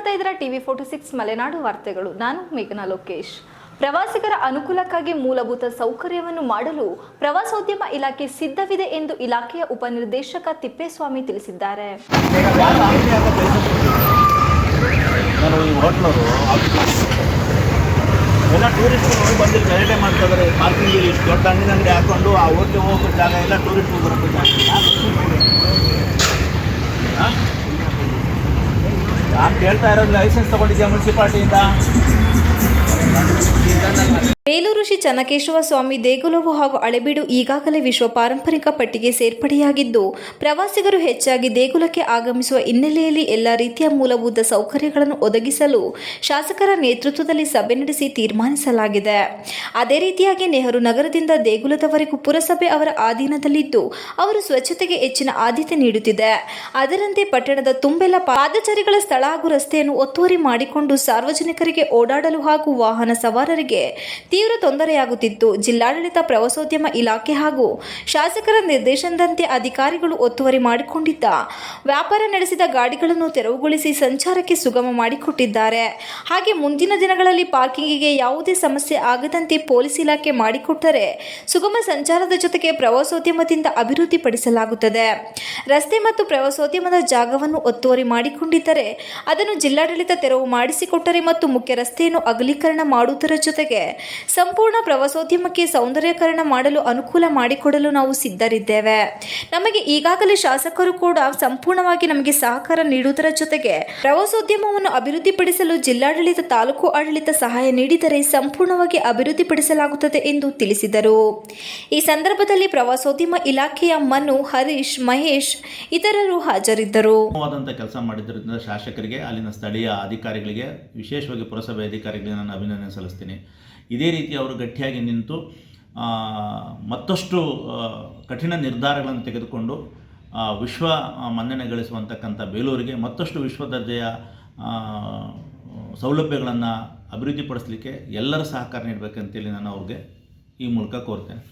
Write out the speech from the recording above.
ನೋಡ್ತಾ ಇದ್ದೀರಾ TV46 ಮಲೆನಾಡು ವಾರ್ತೆಗಳು. ನಾನು ಮೇಘನಾ ಲೋಕೇಶ್. ಪ್ರವಾಸಿಗರ ಅನುಕೂಲಕ್ಕಾಗಿ ಮೂಲಭೂತ ಸೌಕರ್ಯವನ್ನು ಮಾಡಲು ಪ್ರವಾಸೋದ್ಯಮ ಇಲಾಖೆ ಸಿದ್ಧವಿದೆ ಎಂದು ಇಲಾಖೆಯ ಉಪನಿರ್ದೇಶಕ ತಿಪ್ಪೇಸ್ವಾಮಿ ತಿಳಿಸಿದ್ದಾರೆ. ಎಲ್ಲ ಟೂರಿಸ್ಟ್ಗಳು ಬಂದು ಗಲಾಟೆ ಮಾಡ್ತಾ ಇದ್ದಾರೆ. ಪಾರ್ಕಿಂಗ್ ಇಷ್ಟು ದೊಡ್ಡ ಅಂಗಡಿ ಹಾಕೊಂಡು ಆ ಹೋಟ್ಲಿಗೆ ಹೋಗೋ ಜಾಗ ಎಲ್ಲ ಟೂರಿಸ್ಟ್ಗಳು ಬರೋದು ನಾನು ಕೇಳ್ತಾ ಇರೋದು ಲೈಸೆನ್ಸ್ ತಗೊಂಡಿದ್ಯಾ ಮುನ್ಸಿಪಾಲ್ಟಿಯಿಂದ? ಬೇಲೂರು ಶ್ರೀ ಚನ್ನಕೇಶವ ಸ್ವಾಮಿ ದೇಗುಲವು ಹಾಗೂ ಹಳೆಬೀಡು ಈಗಾಗಲೇ ವಿಶ್ವ ಪಾರಂಪರಿಕ ಪಟ್ಟಿಗೆ ಸೇರ್ಪಡೆಯಾಗಿದ್ದು, ಪ್ರವಾಸಿಗರು ಹೆಚ್ಚಾಗಿ ದೇಗುಲಕ್ಕೆ ಆಗಮಿಸುವ ಹಿನ್ನೆಲೆಯಲ್ಲಿ ಎಲ್ಲ ರೀತಿಯ ಮೂಲಭೂತ ಸೌಕರ್ಯಗಳನ್ನು ಒದಗಿಸಲು ಶಾಸಕರ ನೇತೃತ್ವದಲ್ಲಿ ಸಭೆ ನಡೆಸಿ ತೀರ್ಮಾನಿಸಲಾಗಿದೆ. ಅದೇ ರೀತಿಯಾಗಿ ನೆಹರು ನಗರದಿಂದ ದೇಗುಲದವರೆಗೂ ಪುರಸಭೆ ಅವರ ಅಧೀನದಲ್ಲಿದ್ದು, ಅವರು ಸ್ವಚ್ಛತೆಗೆ ಹೆಚ್ಚಿನ ಆದ್ಯತೆ ನೀಡುತ್ತಿದೆ. ಅದರಂತೆ ಪಟ್ಟಣದ ತುಂಬೆಲ್ಲ ಪಾದಚಾರಿಗಳ ಸ್ಥಳ ಹಾಗೂ ರಸ್ತೆಯನ್ನು ಒತ್ತುವರಿ ಮಾಡಿಕೊಂಡು ಸಾರ್ವಜನಿಕರಿಗೆ ಓಡಾಡಲು ಹಾಗೂ ವಾಹನ ಸವಾರರಿಗೆ ತೀವ್ರ ತೊಂದರೆಯಾಗುತ್ತಿತ್ತು. ಜಿಲ್ಲಾಡಳಿತ, ಪ್ರವಾಸೋದ್ಯಮ ಇಲಾಖೆ ಹಾಗೂ ಶಾಸಕರ ನಿರ್ದೇಶನದಂತೆ ಅಧಿಕಾರಿಗಳು ಒತ್ತುವರಿ ಮಾಡಿಕೊಂಡಿದ್ದ ವ್ಯಾಪಾರ ನಡೆಸಿದ ಗಾಡಿಗಳನ್ನು ತೆರವುಗೊಳಿಸಿ ಸಂಚಾರಕ್ಕೆ ಸುಗಮ ಮಾಡಿಕೊಟ್ಟಿದ್ದಾರೆ. ಹಾಗೆ ಮುಂದಿನ ದಿನಗಳಲ್ಲಿ ಪಾರ್ಕಿಂಗಿಗೆ ಯಾವುದೇ ಸಮಸ್ಯೆ ಆಗದಂತೆ ಪೊಲೀಸ್ ಇಲಾಖೆ ಮಾಡಿಕೊಟ್ಟರೆ ಸುಗಮ ಸಂಚಾರದ ಜೊತೆಗೆ ಪ್ರವಾಸೋದ್ಯಮದಿಂದ ಅಭಿವೃದ್ಧಿಪಡಿಸಲಾಗುತ್ತದೆ. ರಸ್ತೆ ಮತ್ತು ಪ್ರವಾಸೋದ್ಯಮದ ಜಾಗವನ್ನು ಒತ್ತುವರಿ ಮಾಡಿಕೊಂಡಿದ್ದರೆ ಅದನ್ನು ಜಿಲ್ಲಾಡಳಿತ ತೆರವು ಮಾಡಿಸಿಕೊಟ್ಟರೆ ಮತ್ತು ಮುಖ್ಯ ರಸ್ತೆಯನ್ನು ಅಗಲೀಕರಣ ಮಾಡುವುದರ ಜೊತೆಗೆ ಸಂಪೂರ್ಣ ಪ್ರವಾಸೋದ್ಯಮಕ್ಕೆ ಸೌಂದರ್ಯೀಕರಣ ಮಾಡಲು ಅನುಕೂಲ ಮಾಡಿಕೊಡಲು ನಾವು ಸಿದ್ಧರಿದ್ದೇವೆ. ನಮಗೆ ಈಗಾಗಲೇ ಶಾಸಕರು ಕೂಡ ಸಂಪೂರ್ಣವಾಗಿ ನಮಗೆ ಸಹಕಾರ ನೀಡುವುದರ ಜೊತೆಗೆ ಪ್ರವಾಸೋದ್ಯಮವನ್ನು ಅಭಿವೃದ್ಧಿಪಡಿಸಲು ಜಿಲ್ಲಾಡಳಿತ, ತಾಲೂಕು ಆಡಳಿತ ಸಹಾಯ ನೀಡಿದರೆ ಸಂಪೂರ್ಣವಾಗಿ ಅಭಿವೃದ್ಧಿಪಡಿಸಲಾಗುತ್ತದೆ ಎಂದು ತಿಳಿಸಿದರು. ಈ ಸಂದರ್ಭದಲ್ಲಿ ಪ್ರವಾಸೋದ್ಯಮ ಇಲಾಖೆಯ ಮನು, ಹರೀಶ್, ಮಹೇಶ್ ಇತರರು ಹಾಜರಿದ್ದರು. ಕೆಲಸ ಮಾಡಿದ್ದರಿಂದ ಶಾಸಕರಿಗೆ, ಅಲ್ಲಿನ ಸ್ಥಳೀಯ ಅಧಿಕಾರಿಗಳಿಗೆ, ವಿಶೇಷವಾಗಿ ಪುರಸಭೆ ಅಧಿಕಾರಿಗಳಿಗೆ ನಾನು ಅಭಿನಂದನೆ ಸಲ್ಲಿಸ್ತೀನಿ. ಇದೇ ರೀತಿ ಅವರು ಗಟ್ಟಿಯಾಗಿ ನಿಂತು ಮತ್ತಷ್ಟು ಕಠಿಣ ನಿರ್ಧಾರಗಳನ್ನು ತೆಗೆದುಕೊಂಡು ವಿಶ್ವ ಮನ್ನಣೆ ಗಳಿಸುವಂತಕ್ಕಂಥ ಬೇಲೂರಿಗೆ ಮತ್ತಷ್ಟು ವಿಶ್ವ ದರ್ಜೆಯ ಸೌಲಭ್ಯಗಳನ್ನು ಅಭಿವೃದ್ಧಿಪಡಿಸಲಿಕ್ಕೆ ಎಲ್ಲರ ಸಹಕಾರ ನೀಡಬೇಕಂತೇಳಿ ನಾನು ಅವ್ರಿಗೆ ಈ ಮೂಲಕ ಕೋರ್ತೇನೆ.